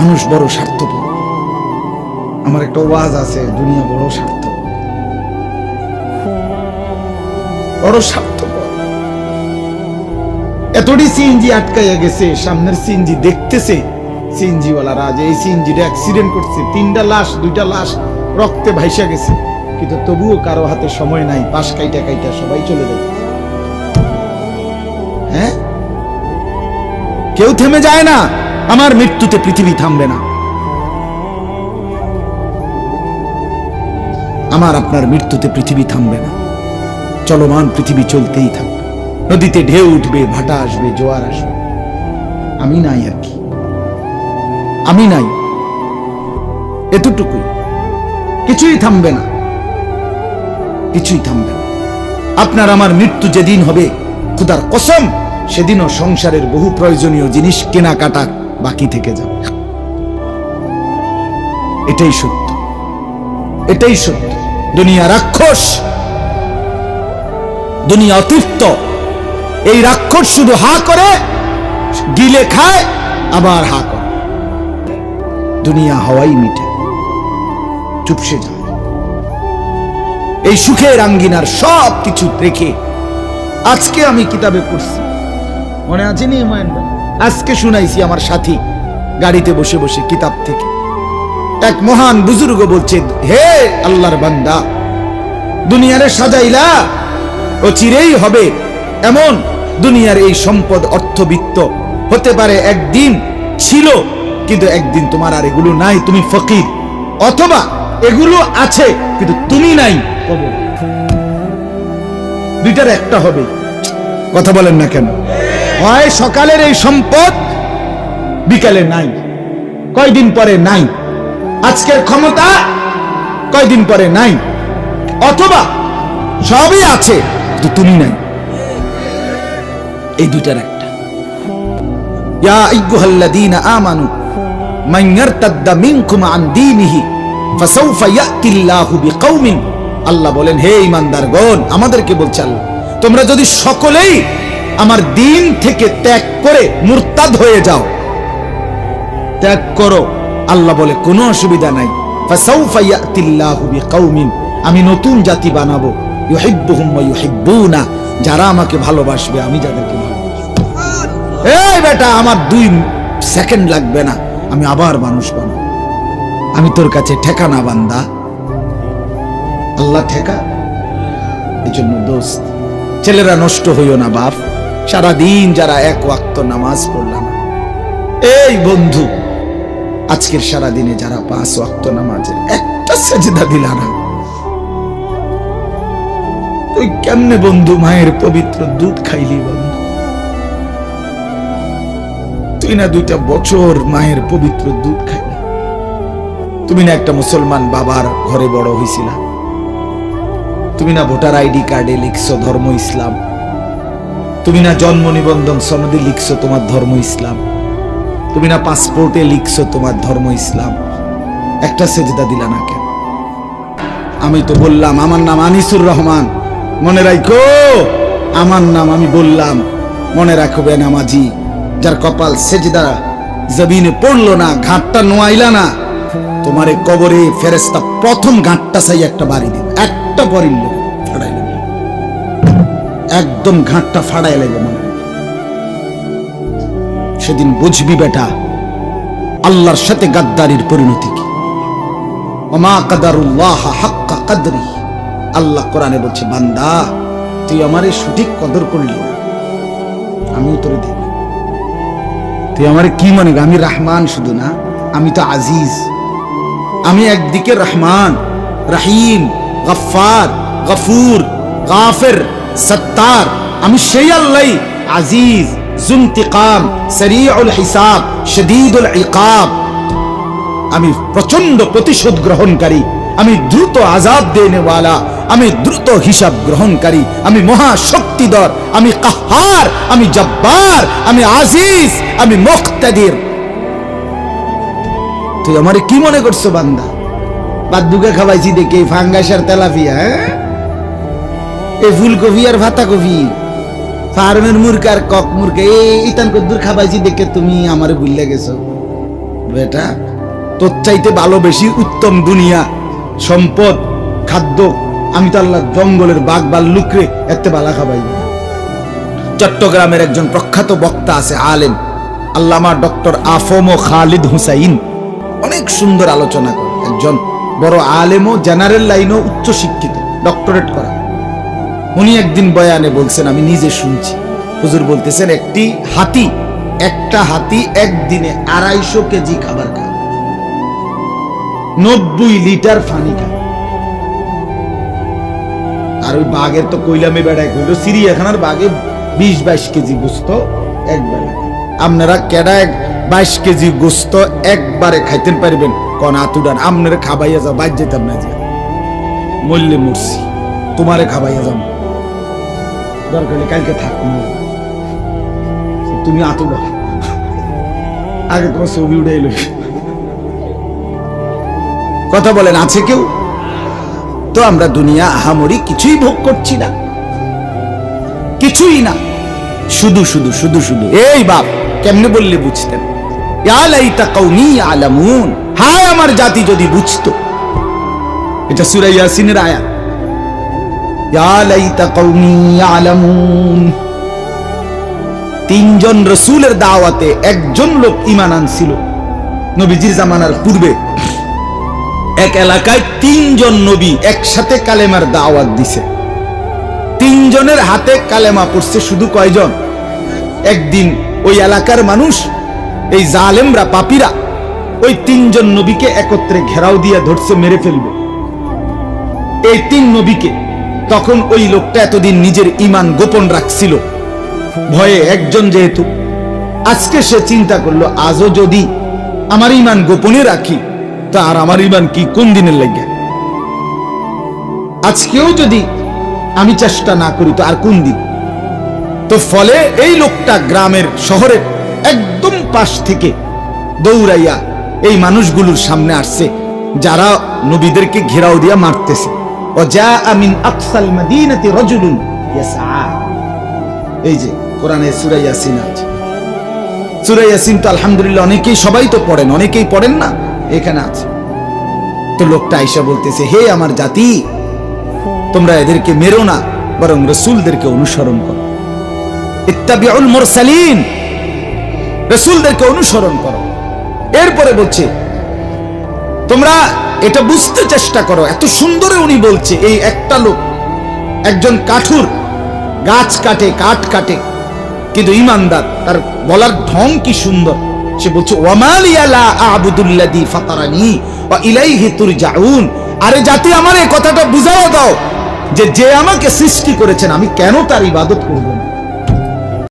মানুষ বড় স্বার্থপর। আমার একটা ওয়াজ আছে, দুনিয়া বড় স্বার্থপর, বড় স্বার্থপর। এতটি সিএনজি আটকাইয়া গেছে, সামনের সিএনজি দেখতেছে সিএনজিওয়ালারা যে এই সিএনজিটা অ্যাক্সিডেন্ট করছে, 3টা লাশ 2টা লাশ রক্তে ভাইসা গেছে, কিন্তু তবুও কারো হাতে সময় নাই, পাশ কাইটা কাইটা সবাই চলে যাচ্ছে। হ্যাঁ, কেউ থেমে যায় না। আমার মৃত্যুতে পৃথিবী থামবে না, আমার আপনার মৃত্যুতে পৃথিবী থামবে না। চলমান পৃথিবী চলতেই থাকবে। নদীতে ঢেউ উঠবে, ভাটা আসবে, জোয়ার আসবে, আমি নাই আর কি, আমি নাই, এতটুকুই। কিছুই থামবে না, কিছুই থামবে না। আপনার আমার মৃত্যু যেদিন হবে, খোদার কসম, সেদিনও সংসারের বহু প্রয়োজনীয় জিনিস কেনাকাটা বাকি থেকে যাবে। এটাই সত্য, এটাই সত্য। দুনিয়া রাক্ষস, দুনিয়া অতৃপ্ত। এই রাক্ষস শুধু হা করে, গিলে খায়, আবার হা করে। দুনিয়া হাওয়াই মিটে, চুপসে যায়। এই সুখের আঙ্গিনার সব কিছু রেখে আজকে আমি কিতাবে পড়ছি, মনে আছে নি হুমায়ুন ভাই? আজকে শুনাইছি আমার সাথী গাড়িতে বসে বসে কিতাব থেকে। এক মহান বুজুর্গ বলছেন, হে আল্লাহর বান্দা, দুনিয়ারে সাজাইলা ও চিরেই হবে এমন। দুনিয়ার এই সম্পদ অর্থবিত্ত হতে পারে একদিন ছিল, কিন্তু একদিন তোমার আর এগুলো নাই, তুমি ফকির। অথবা এগুলো আছে কিন্তু তুমি নাই, দুইটার একটা হবে। কথা বলেন না কেন? হয় সকালের এই সম্পদ বিকালে নাই, কয়দিন পরে নাই। আজকের ক্ষমতা কয়দিন পরে নাই। অথবা সবই আছে কিন্তু তুমি নাই। এই দুইটার একটা। ইয়া আইয়ুহাল্লাযীনা আমানু মান ইয়ারতাদ্দা মিনকুম আন দীনিহি ফাসাউফা ইয়াতিল্লাহু বিকওমিন। আল্লাহ বলেন, হে ঈমানদারগণ, আমাদেরকে বলছে আল্লাহ, তোমরা যদি সকলেই আমার দিন থেকে ত্যাগ করে মুরতাদ হয়ে যাও, ত্যাগ করো, আল্লাহ বলে কোনো অসুবিধা নাই। ফাসাউফা ইয়াতিল্লাহু বিকওমিন, আমি নতুন জাতি বানাবো, ইউহিব্বুহুম ওয়া ইউহিব্বুনা, যারা আমাকে ভালোবাসবে, আমি যাদেরকে ভালোবাসবো। এই বেটা, আমার 2 সেকেন্ড লাগবে না, আমি আবার মানুষ বানাবো। আমি তোর কাছে ঠেকা না বান্দা, আল্লাহ ঠেকা। এই জন্য দোস্ত, ছেলেরা নষ্ট হইও না বাপ। সারাদিন যারা 1 ওয়াক্ত নামাজ পড়লাম না, এই বন্ধু, আজকের সারাদিনে যারা 5 ওয়াক্ত নামাজের একটা সেজদা দিলা না, তুই কেমনে বন্ধু মায়ের পবিত্র দুধ খাইলি? বন্ধু, তুই না 2টা বছর মায়ের পবিত্র দুধ খাইলি। তুমি না একটা মুসলমান বাবার ঘরে বড় হইছিলা। তুমি না ভোটার আইডি কার্ডে লিখছো ধর্ম ইসলাম। তুমি না জন্ম নিবন্ধন সনদে লিখছো তোমার ধর্ম ইসলাম। তুমি না পাসপোর্টে লিখছো তোমার ধর্ম ইসলাম। একটা সেজদা দিলা না কেন? আমি তো বললাম আমার নাম আনিসুর রহমান, মনে রাখো আমার নাম। আমি বললাম মনে রাখবে নামাজি, যার কপাল সেজদা জমিনে পড়লো না, ঘাটটা নোয়াইলা না, তোমারে কবরে ফেরেশতা প্রথম ঘাটটা চাই একটা বাড়ি দিবে, একটা পরিল ফাড়াই লাগবে, একদম ঘাটটা ফাড়াই লাগবে। মনে সেদিন বুঝবি বেটা, আল্লাহর সাথে গাদ্দারির পরিণতি কি। ওমা কাদারুল্লাহ হাক্কা কদরি। আল্লাহ কোরআনে বলছে, বান্দা তুই আমারে সঠিক কদর করলি না, আমিও তোরে দেব। তুই আমারে কি মনে কর? আমি রহমান শুধু না, আমি তো আজিজ। আমি একদিকে রহমান, রহিম, গফফার, গফুর, গাফির, সত্তার। আমি সেই আল্লাহ, আজিজ, যুন্তিকাম, সরিউল হিসাব, শদীদুল ইকাব। আমি প্রচন্ড প্রতিশোধ গ্রহণকারী, আমি দ্রুত আযাব দেনেওয়ালা, আমি দ্রুত হিসাব গ্রহণকারী, আমি মহাশক্তিধর, আমি কাহ্হার, আমি জব্বার, আমি আজিজ, আমি মুক্তাদির। তুই আমারে কি মনে করছো বান্দা? বাদুকে খাওয়াইছি দেখে ফাঙ্গাস আর তেলাপিয়া, এই ফুলকপি আর ভাতাকপি, ফার্মের মুরগা আর কক মুরগা, এই ইতান কদ্দুর খাওয়াইছি দেখে তুমি আমারে ভুলে গেছো। বেটা তোর চাইতে ভালো বেশি উত্তম দুনিয়া সম্পদ খাদ্য আমি তো আল্লাহ জঙ্গলের বাঘ ভাল্লুকরে এত বালা খাবাই। চট্টগ্রামের একজন প্রখ্যাত বক্তা আছে, আলেম, আল্লামা ডক্টর আফম খালিদ হুসাইন, অনেক সুন্দর আলোচনা করে। একজন বড় আলেমও, জেনারেল লাইনও উচ্চ শিক্ষিত, ডক্টরেট করা। উনি একদিন বয়ানে বলছেন, আমি নিজে শুনছি, হুজুর বলতেছেন একটা হাতি একদিনে 250 কেজি খাবার খায়, 90 লিটার পানি খায়। আর ওই বাঘের তো কইলামে বেড়ায় কইল, চিড়িয়াখানার বাঘে 20-22 কেজি গোস্ত একবারে। আপনারা কেডা 22 কেজি গোস্ত একবারে খাইতেন পারবেন? কোন আতুডান আপনারা খাবাইয়া যাও, বাদ যেতাম না, যে মরলে মরছি, তোমারে খাবাইয়া যাও, দরকার নেই কালকে থাকবো, তুমি আতুডা আগে তোমার ছবি উঠাইল। কথা বলেন, আছে কেউ? তো আমরা দুনিয়া আহামরি কিছুই ভোগ করছি না, কিছুই না, শুধু শুধু শুধু শুধু। এই বাপ কেমনে বললে বুঝতেন? ইয়া লাইতা কওমি ইয়ালামুন, হায় আমার জাতি যদি বুঝতো। এটা সূরা ইয়াসিনের আয়াত। ইয়া লাইতা কওমি ইয়ালামুন। 3 জন রাসূলের দাওয়াতে একজন লোক ঈমান আনছিল। নবীজির জামানার পূর্বে এক এলাকায় 3 জন নবী একসাথে কালেমার দাওয়াত দিছে। 3 জনের হাতে কালেমা পড়ছে শুধু কয়জন? একদিন ওই এলাকার মানুষ, এই জালেমরা, পাপীরা ওই 3 জন নবীকে একত্রে ঘেরাও দিয়ে ধরছে, মেরে ফেলবে এই 3 নবীকে। তখন ওই লোকটা এতদিন নিজের ঈমান গোপন রাখছিল ভয়ে, একজন যেহেতু, আজকে সে চিন্তা করলো আজও যদি আমার ঈমান গোপনে রাখি তা আর আমার ঈমান কি কোন দিনের লাগে? আজকেও যদি আমি চেষ্টা না করি তো আর কোন দিন? তো ফলে এই লোকটা গ্রামের শহরের একদম পাশ থেকে দৌড়াইয়া এই মানুষগুলোর সামনে আসছে যারা নবীদেরকে ঘেরাও দিয়া মারতেছে। ওয়াজা মিন আকসাল মাদিনাতি রাজুলুন ইয়াসআ। এই যে কোরআনে সূরা ইয়াসিন আছে। সূরা ইয়াসিন তো আলহামদুলিল্লাহ অনেকেই, সবাই তো পড়েন, অনেকেই পড়েন না, এখানে আছে। তো লোকটা আয়েশা বলতেছে, হে আমার জাতি, তোমরা এদেরকে মেরো না, বরং রাসূলদেরকে অনুসরণ করো। ইত্তাবিউল মুরসালিন, রাসূলদেরকে অনুসরণ করো। এরপরে বলছে তোমরা এটা বুঝতে চেষ্টা করো। এত সুন্দরে উনি বলছে, এই একটা লোক, একজন কাঠুর, গাছ কাটে, কাঠ কাটে, কিন্তু ঈমানদার, তার বলার ঢং কি সুন্দর। সে বলছে ওয়ামালিয়া লা আ'বুদুল্লাযী ফাতারানি ওয়া ইলাইহি তুরজাউন। আরে জাতি, আমার এই কথাটা বুঝাও দাও যে যে আমাকে সৃষ্টি করেছেন আমি কেন তার ইবাদত করব না?